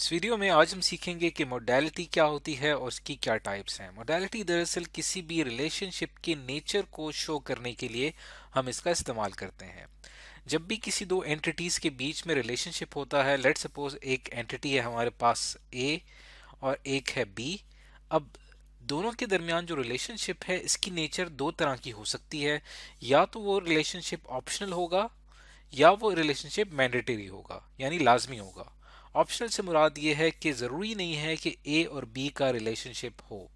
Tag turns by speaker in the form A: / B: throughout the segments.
A: इस वीडियो में आज हम सीखेंगे कि मोडालिटी क्या होती है और उसकी क्या टाइप्स हैं। मोडालिटी दरअसल किसी भी रिलेशनशिप के नेचर को शो करने के लिए हम इसका इस्तेमाल करते हैं। जब भी किसी दो एंटिटीज के बीच में रिलेशनशिप होता है, लेट्स सपोज एक एंटिटी है हमारे पास ए और एक है बी। अब दोनों के दरमियान जो रिलेशनशिप है इसकी नेचर दो तरह की हो सकती है। या तो वो रिलेशनशिप ऑप्शनल होगा या वो रिलेशनशिप मैंडेटरी होगा, यानी लाजमी होगा। ऑप्शनल से मुराद ये है कि जरूरी नहीं है कि ए और बी का रिलेशनशिप हो।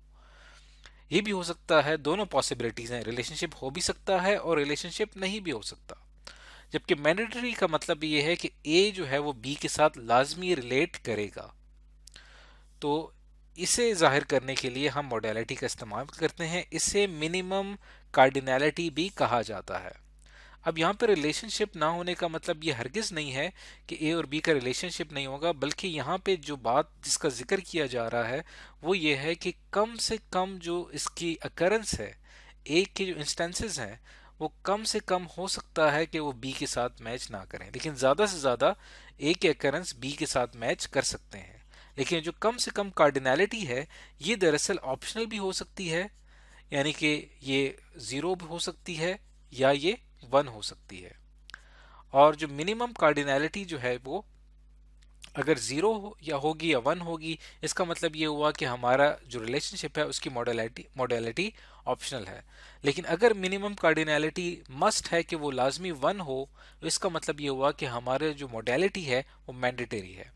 A: ये भी हो सकता है, दोनों पॉसिबिलिटीज हैं, रिलेशनशिप हो भी सकता है और रिलेशनशिप नहीं भी हो सकता। जबकि मैंडेटरी का मतलब ये है कि ए जो है वो बी के साथ लाजमी रिलेट करेगा। तो इसे जाहिर करने के लिए हम मॉडलिटी का इस्तेमाल करते हैं। इसे मिनिमम कार्डिनैलिटी भी कहा जाता है। अब यहाँ पे रिलेशनशिप ना होने का मतलब ये हरगिज नहीं है कि ए और बी का रिलेशनशिप नहीं होगा, बल्कि यहाँ पे जो बात जिसका जिक्र किया जा रहा है वो ये है कि कम से कम जो इसकी अकरेंस है, ए के जो इंस्टेंसेस हैं, वो कम से कम हो सकता है कि वो बी के साथ मैच ना करें, लेकिन ज़्यादा से ज़्यादा ए के अकरेंस बी के साथ मैच कर सकते हैं। लेकिन जो कम से कम कार्डिनैलिटी है ये दरअसल ऑप्शनल भी हो सकती है, यानी कि ये ज़ीरो भी हो सकती है या ये वन हो सकती है। और जो मिनिमम कार्डिनैलिटी जो है वो अगर ज़ीरो हो या होगी या वन होगी, इसका मतलब ये हुआ कि हमारा जो रिलेशनशिप है उसकी मॉडलिटी ऑप्शनल है। लेकिन अगर मिनिमम कार्डिनैलिटी मस्ट है कि वो लाजमी वन हो, तो इसका मतलब ये हुआ कि हमारे जो मॉडलिटी है वो मैंडेटरी है।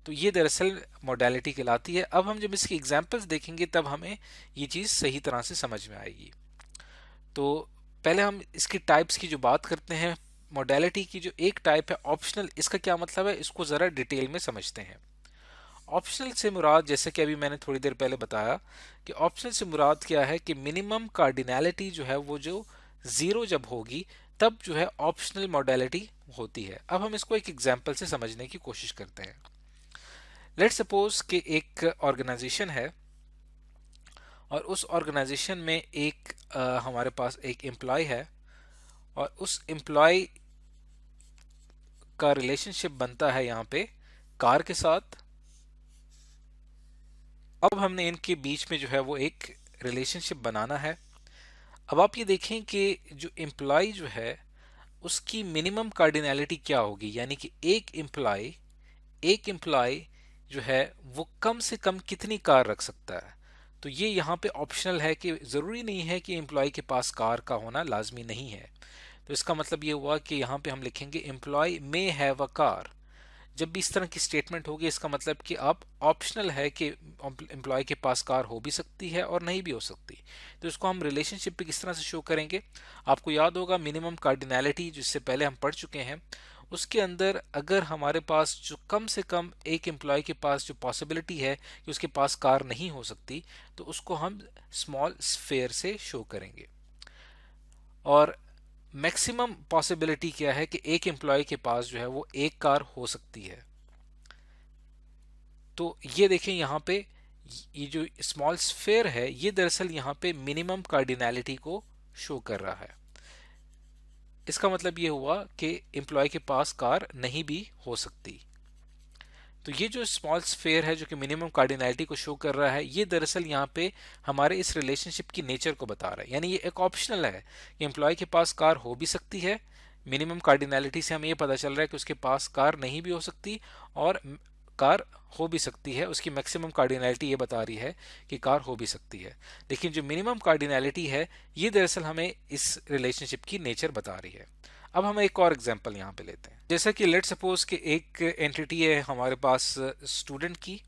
A: तो ये दरअसल मॉडलिटी कहलाती है। अब हम जब इसकी एग्जांपल्स देखेंगे तब हमें ये चीज़ सही तरह से समझ में आएगी। तो पहले हम इसकी टाइप्स की जो बात करते हैं, मॉडलिटी की जो एक टाइप है ऑप्शनल, इसका क्या मतलब है इसको ज़रा डिटेल में समझते हैं। ऑप्शनल से मुराद, जैसे कि अभी मैंने थोड़ी देर पहले बताया, कि ऑप्शनल से मुराद क्या है कि मिनिमम कार्डिनैलिटी जो है वो जो ज़ीरो जब होगी तब जो है ऑप्शनल मॉडलिटी होती है। अब हम इसको एक एग्जांपल से समझने की कोशिश करते हैं। लेट्स सपोज कि एक ऑर्गेनाइजेशन है और उस ऑर्गेनाइजेशन में एक हमारे पास एक एम्प्लॉय है और उस एम्प्लॉय का रिलेशनशिप बनता है यहाँ पे कार के साथ। अब हमने इनके बीच में जो है वो एक रिलेशनशिप बनाना है। अब आप ये देखें कि जो एम्प्लॉय जो है उसकी मिनिमम कार्डिनैलिटी क्या होगी, यानी कि एक एम्प्लॉय जो है वो कम से कम कितनी कार रख सकता है। तो ये यहाँ पे ऑप्शनल है कि ज़रूरी नहीं है कि एम्प्लॉय के पास कार का होना लाजमी नहीं है। तो इसका मतलब ये हुआ कि यहाँ पे हम लिखेंगे employ may have a car. जब भी इस तरह की स्टेटमेंट होगी इसका मतलब कि आप ऑप्शनल है कि एम्प्लॉय के पास कार हो भी सकती है और नहीं भी हो सकती। तो इसको हम रिलेशनशिप पे किस तरह से शो करेंगे, आपको याद होगा मिनिमम कार्डिनैलिटी जिससे पहले हम पढ़ चुके हैं, उसके अंदर अगर हमारे पास जो कम से कम एक एम्प्लॉय के पास जो पॉसिबिलिटी है कि उसके पास कार नहीं हो सकती, तो उसको हम स्मॉल स्फेयर से शो करेंगे। और मैक्सिमम पॉसिबिलिटी क्या है कि एक एम्प्लॉय के पास जो है वो एक कार हो सकती है। तो ये देखें यहाँ पे ये जो स्मॉल स्फेयर है ये दरअसल यहाँ पे मिनिमम कार्डिनैलिटी को शो कर रहा है। इसका मतलब ये हुआ कि एम्प्लॉय के पास कार नहीं भी हो सकती। तो ये जो स्मॉल स्फेयर है जो कि मिनिमम कार्डिनैलिटी को शो कर रहा है, ये दरअसल यहाँ पे हमारे इस रिलेशनशिप की नेचर को बता रहा है। यानी ये एक ऑप्शनल है कि एम्प्लॉय के पास कार हो भी सकती है, मिनिमम कार्डिनैलिटी से हमें ये पता चल रहा है कि उसके पास कार नहीं भी हो सकती और कार हो भी सकती है। उसकी मैक्सिमम कार्डिनैलिटी ये बता रही है कि कार हो भी सकती है। लेकिन जो मिनिमम कार्डिनैलिटी है ये दरअसल हमें इस रिलेशनशिप की नेचर बता रही है। अब हम एक और एग्जांपल यहाँ पे लेते हैं। जैसा कि लेट सपोज कि एक एंटिटी है हमारे पास स्टूडेंट की।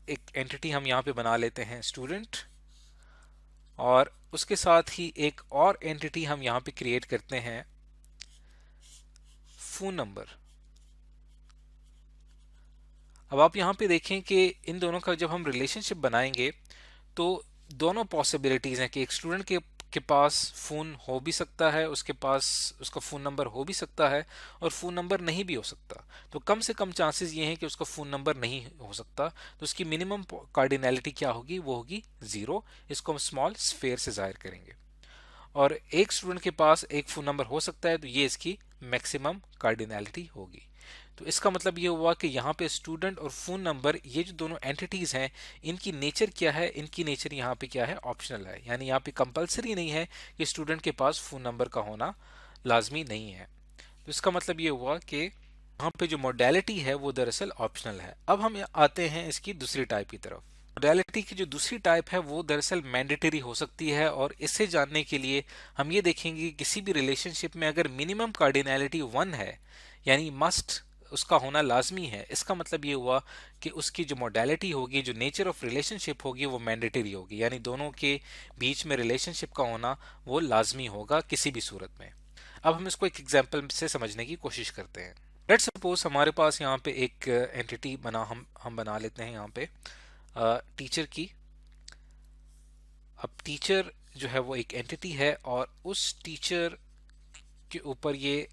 A: एक एंटिटी हम यहाँ पे बना लेते हैं स्टूडेंट, और उसके साथ ही एक और एंटिटी हम यहाँ पे क्रिएट करते हैं फोन नंबर। अब आप यहाँ पे देखें कि इन दोनों का जब हम रिलेशनशिप बनाएंगे तो दोनों पॉसिबिलिटीज हैं कि एक स्टूडेंट के पास फ़ोन हो भी सकता है, उसके पास उसका फ़ोन नंबर हो भी सकता है और फ़ोन नंबर नहीं भी हो सकता। तो कम से कम चांसेस ये हैं कि उसका फ़ोन नंबर नहीं हो सकता। तो उसकी मिनिमम कार्डिनैलिटी क्या होगी, वो होगी ज़ीरो। इसको हम स्मॉल स्फेयर से जाहिर करेंगे। और एक स्टूडेंट के पास एक फ़ोन नंबर हो सकता है, तो ये इसकी मैक्सिमम कार्डिनैलिटी होगी। तो इसका मतलब ये हुआ कि यहाँ पे स्टूडेंट और फ़ोन नंबर ये जो दोनों एंटिटीज़ हैं इनकी नेचर क्या है, इनकी नेचर यहाँ पे क्या है, ऑप्शनल है। यानी यहाँ पे कंपलसरी नहीं है कि स्टूडेंट के पास फ़ोन नंबर का होना लाजमी नहीं है। तो इसका मतलब ये हुआ कि यहाँ पे जो मोडेलिटी है वो दरअसल ऑप्शनल है। अब हम आते हैं इसकी दूसरी टाइप की तरफ। मोडेलिटी की जो दूसरी टाइप है वो दरअसल मैंडेटरी हो सकती है, और इससे जानने के लिए हम ये देखेंगे कि किसी भी रिलेशनशिप में अगर मिनिमम कार्डिनैलिटी 1 है, यानी मस्ट उसका होना लाजमी है, इसका मतलब ये हुआ कि उसकी जो मोडेलिटी होगी, जो नेचर ऑफ रिलेशनशिप होगी, वो मैंडेटरी होगी, यानी दोनों के बीच में रिलेशनशिप का होना वो लाजमी होगा किसी भी सूरत में। अब हम इसको एक एग्जाम्पल से समझने की कोशिश करते हैं। लेट्स सपोज हमारे पास यहाँ पे एक एंटिटी हम बना लेते हैं यहाँ पे टीचर की। अब टीचर जो है वो एक एंटिटी है, और उस टीचर के ऊपर ये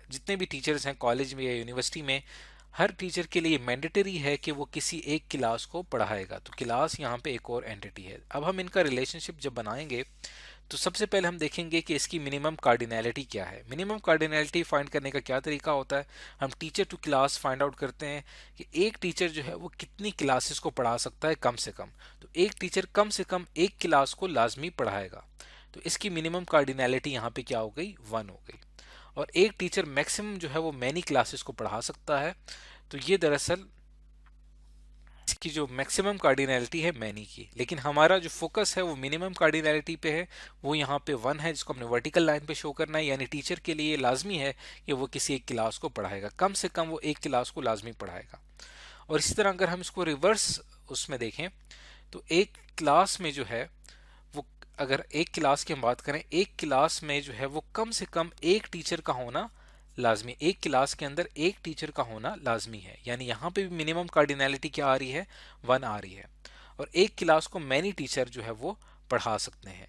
A: जितने भी टीचर्स हैं कॉलेज में या यूनिवर्सिटी में, हर टीचर के लिए मैंडेटरी है कि वो किसी एक क्लास को पढ़ाएगा। तो क्लास यहाँ पे एक और एंटिटी है। अब हम इनका रिलेशनशिप जब बनाएंगे तो सबसे पहले हम देखेंगे कि इसकी मिनिमम कार्डिनैलिटी क्या है। मिनिमम कार्डिनैलिटी फाइंड करने का क्या तरीका होता है, हम teacher to class find out करते हैं कि एक टीचर जो है वो कितनी क्लासेस को पढ़ा सकता है कम से कम। तो एक टीचर कम से कम एक क्लास को लाजमी पढ़ाएगा, तो इसकी मिनिमम कार्डिनैलिटी यहाँ पे क्या हो गई, 1 हो गई। और एक टीचर मैक्सिमम जो है वो मैनी क्लासेस को पढ़ा सकता है, तो ये दरअसल इसकी जो मैक्सिमम कार्डिनैलिटी है मैनी की। लेकिन हमारा जो फोकस है वो मिनिमम कार्डिनैलिटी पे है, वो यहाँ पे 1 है, जिसको हमने वर्टिकल लाइन पे शो करना है। यानी टीचर के लिए लाजमी है कि वो किसी एक क्लास को पढ़ाएगा, कम से कम वो एक क्लास को लाजमी पढ़ाएगा। और इसी तरह अगर हम इसको रिवर्स उसमें देखें तो एक क्लास में जो है वो, अगर एक क्लास की हम बात करें, एक क्लास में जो है वो कम से कम एक टीचर का होना लाजमी, एक क्लास के अंदर एक टीचर का होना लाजमी है। यानी यहाँ पे भी मिनिमम कार्डिनैलिटी क्या आ रही है, 1 आ रही है। और एक क्लास को मैनी टीचर जो है वो पढ़ा सकते हैं।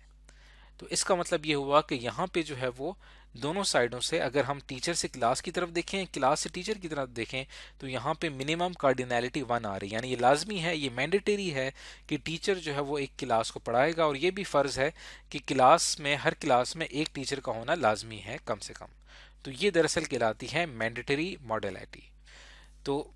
A: तो इसका मतलब ये हुआ कि यहाँ पे जो है वो दोनों साइडों से, अगर हम टीचर से क्लास की तरफ देखें, क्लास से टीचर की तरफ देखें, तो यहाँ पे मिनिमम कार्डिनैलिटी 1 आ रही है। यानी ये लाजमी है, ये मैंडेटरी है कि टीचर जो है वो एक क्लास को पढ़ाएगा, और ये भी फ़र्ज है कि क्लास में, हर क्लास में एक टीचर का होना लाजमी है कम से कम। तो ये दरअसल कहलाती है मैंडेटरी मॉडलिटी। तो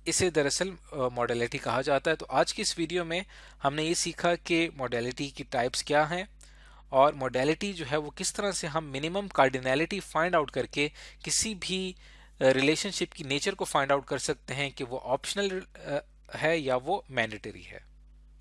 A: इसे दरअसल मॉडलिटी कहा जाता है। तो आज की इस वीडियो में हमने ये सीखा कि मॉडलिटी की टाइप्स क्या हैं, और मॉडलिटी जो है वो किस तरह से हम मिनिमम कार्डिनैलिटी फाइंड आउट करके किसी भी रिलेशनशिप की नेचर को फाइंड आउट कर सकते हैं कि वो ऑप्शनल है या वो मैंडेटरी है।